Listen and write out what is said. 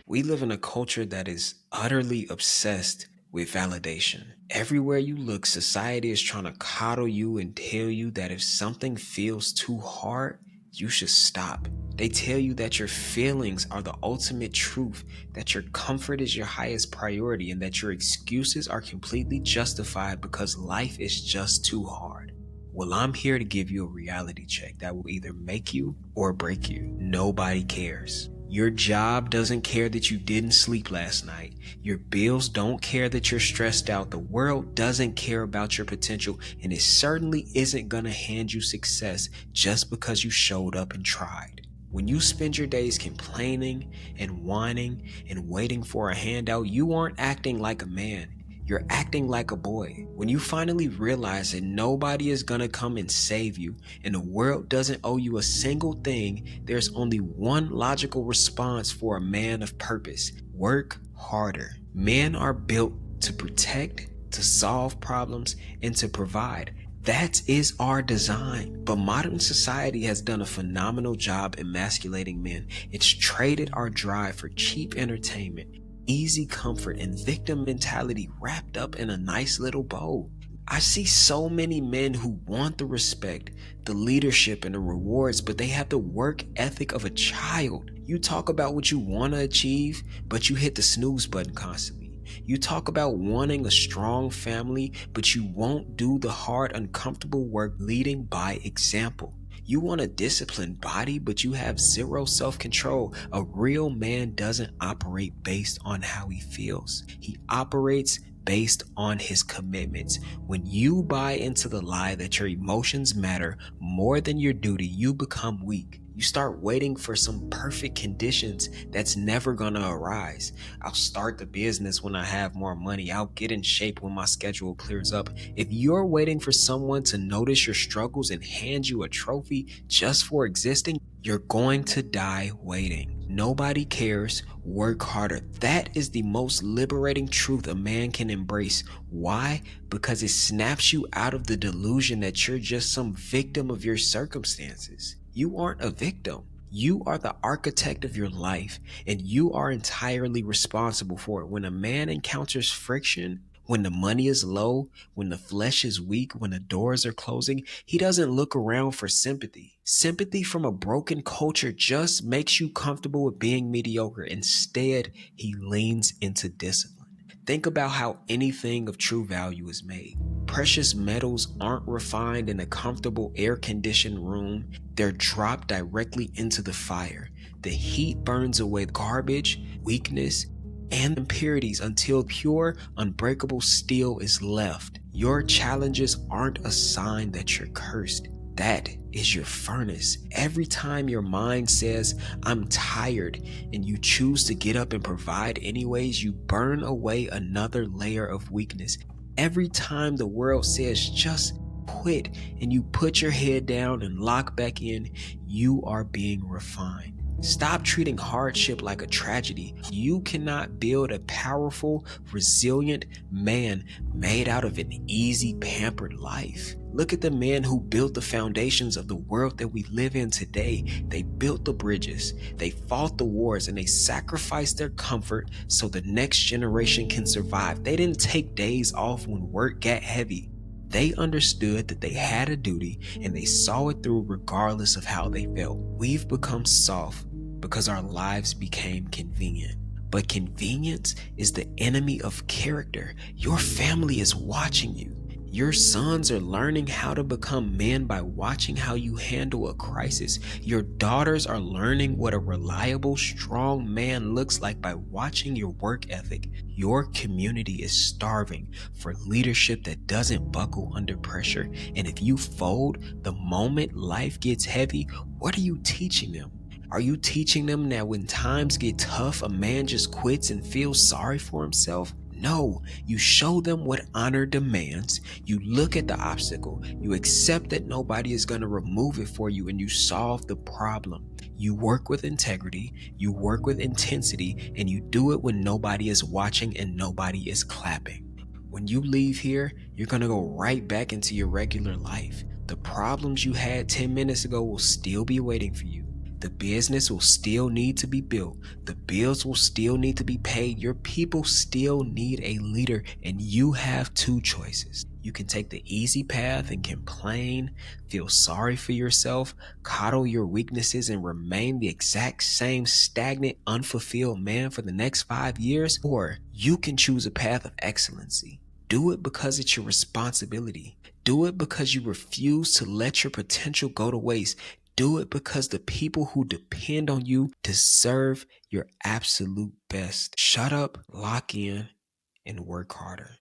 We live in a culture that is utterly obsessed with validation. Everywhere you look, society is trying to coddle you and tell you that if something feels too hard, you should stop. They tell you that your feelings are the ultimate truth, that your comfort is your highest priority, and that your excuses are completely justified because life is just too hard. Well, I'm here to give you a reality check that will either make you or break you. Nobody cares. Your job doesn't care that you didn't sleep last night. Your bills don't care that you're stressed out. The world doesn't care about your potential, and it certainly isn't gonna hand you success just because you showed up and tried. When you spend your days complaining and whining and waiting for a handout, you aren't acting like a man. You're acting like a boy. When you finally realize that nobody is gonna come and save you and the world doesn't owe you a single thing, there's only one logical response for a man of purpose: work harder. Men are built to protect, to solve problems, and to provide. That is our design. But modern society has done a phenomenal job emasculating men. It's traded our drive for cheap entertainment, easy comfort, and victim mentality wrapped up in a nice little bow. I see so many men who want the respect, the leadership, and the rewards, but they have the work ethic of a child. You talk about what you want to achieve, but you hit the snooze button constantly. You talk about wanting a strong family, but you won't do the hard, uncomfortable work leading by example. You want a disciplined body, but you have zero self-control. A real man doesn't operate based on how he feels. He operates based on his commitments. When you buy into the lie that your emotions matter more than your duty, you become weak. You start waiting for some perfect conditions that's never gonna arise. I'll start the business when I have more money. I'll get in shape when my schedule clears up. If you're waiting for someone to notice your struggles and hand you a trophy just for existing, you're going to die waiting. Nobody cares. Work harder. That is the most liberating truth a man can embrace. Why? Because it snaps you out of the delusion that you're just some victim of your circumstances. You aren't a victim. You are the architect of your life, and you are entirely responsible for it. When a man encounters friction, when the money is low, when the flesh is weak, when the doors are closing, he doesn't look around for sympathy. Sympathy from a broken culture just makes you comfortable with being mediocre. Instead, he leans into discipline. Think about how anything of true value is made. Precious metals aren't refined in a comfortable air-conditioned room. They're dropped directly into the fire. The heat burns away garbage, weakness, and impurities until pure, unbreakable steel is left. Your challenges aren't a sign that you're cursed. That is your furnace. Every time your mind says, "I'm tired," and you choose to get up and provide anyways, you burn away another layer of weakness. Every time the world says, "Just quit," and you put your head down and lock back in, you are being refined. Stop treating hardship like a tragedy. You cannot build a powerful, resilient man made out of an easy, pampered life. Look at the men who built the foundations of the world that we live in today. They built the bridges, they fought the wars, and they sacrificed their comfort so the next generation can survive. They didn't take days off when work got heavy. They understood that they had a duty and they saw it through regardless of how they felt. We've become soft because our lives became convenient. But convenience is the enemy of character. Your family is watching you. Your sons are learning how to become men by watching how you handle a crisis. Your daughters are learning what a reliable, strong man looks like by watching your work ethic. Your community is starving for leadership that doesn't buckle under pressure. And if you fold the moment life gets heavy, what are you teaching them? Are you teaching them that when times get tough, a man just quits and feels sorry for himself? No, you show them what honor demands. You look at the obstacle, you accept that nobody is going to remove it for you, and you solve the problem. You work with integrity, you work with intensity, and you do it when nobody is watching and nobody is clapping. When you leave here, you're going to go right back into your regular life. The problems you had 10 minutes ago will still be waiting for you. The business will still need to be built. The bills will still need to be paid. Your people still need a leader, and you have two choices. You can take the easy path and complain, feel sorry for yourself, coddle your weaknesses, and remain the exact same stagnant, unfulfilled man for the next 5 years, or you can choose a path of excellency. Do it because it's your responsibility. Do it because you refuse to let your potential go to waste. Do it because the people who depend on you deserve your absolute best. Shut up, lock in, and work harder.